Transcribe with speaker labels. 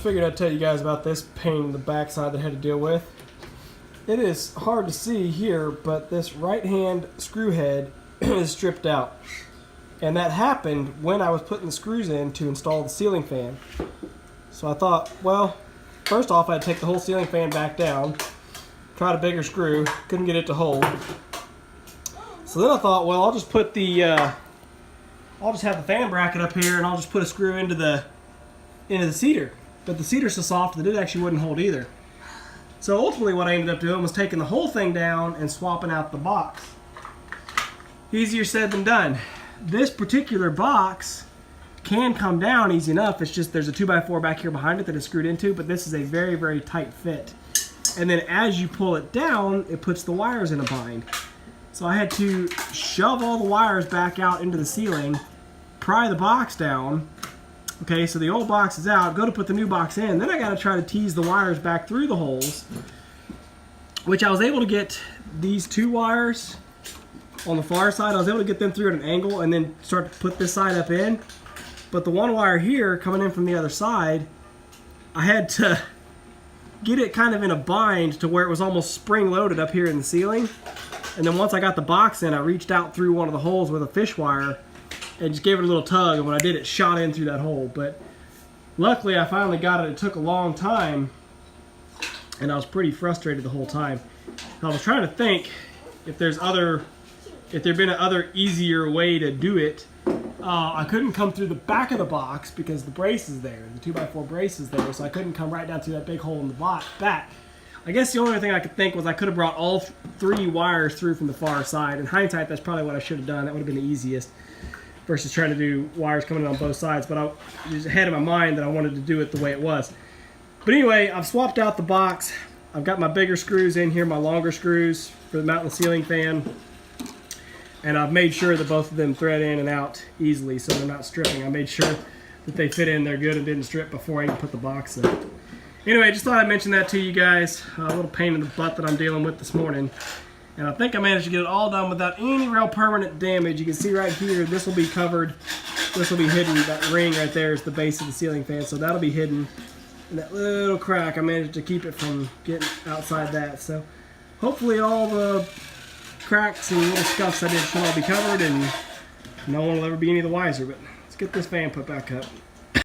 Speaker 1: just figured I'd tell you guys about this pain in the backside that I had to deal with. It is hard to see here, but this right hand screw head is stripped out. And that happened when I was putting the screws in to install the ceiling fan. So I thought, well, first off I'd take the whole ceiling fan back down, tried a bigger screw, couldn't get it to hold. So then I thought, well, I'll just put the, I'll just have the fan bracket up here and I'll just put a screw into the cedar. But the cedar's so soft that it actually wouldn't hold either. So ultimately what I ended up doing was taking the whole thing down and swapping out the box. Easier said than done. This particular box can come down easy enough. It's just there's a 2x4 back here behind it that is screwed into, but this is a very, very tight fit. And then as you pull it down, it puts the wires in a bind. So I had to shove all the wires back out into the ceiling, pry the box down. Okay, so the old box is out, go to put the new box in, then I gotta try to tease the wires back through the holes, which I was able to get these two wires on the far side, I was able to get them through at an angle and then start to put this side up in. But the one wire here coming in from the other side, I had to get it kind of in a bind to where it was almost spring loaded up here in the ceiling. And then once I got the box in, I reached out through one of the holes with a fish wire and just gave it a little tug, and when I did, it shot in through that hole. But luckily I finally got it. It took a long time and I was pretty frustrated the whole time. I was trying to think if there'd been another easier way to do it. I couldn't come through the back of the box because the brace is there, the 2x4 brace is there, so I couldn't come right down through that big hole in the back. I guess the only thing I could think was I could have brought all three wires through from the far side. In hindsight, that's probably what I should have done. That would have been the easiest versus trying to do wires coming in on both sides, but I was ahead of my mind that I wanted to do it the way it was. But anyway, I've swapped out the box. I've got my bigger screws in here, my longer screws for the mounting the ceiling fan. And I've made sure that both of them thread in and out easily so they're not stripping. I made sure that they fit in there good and didn't strip before I even put the box in. Anyway, just thought I'd mention that to you guys. A little pain in the butt that I'm dealing with this morning. And I think I managed to get it all done without any real permanent damage. You can see right here, this will be covered. This will be hidden. That ring right there is the base of the ceiling fan, so that'll be hidden. And that little crack, I managed to keep it from getting outside that. So hopefully all the cracks and little scuffs I did should all be covered and no one will ever be any the wiser. But let's get this fan put back up.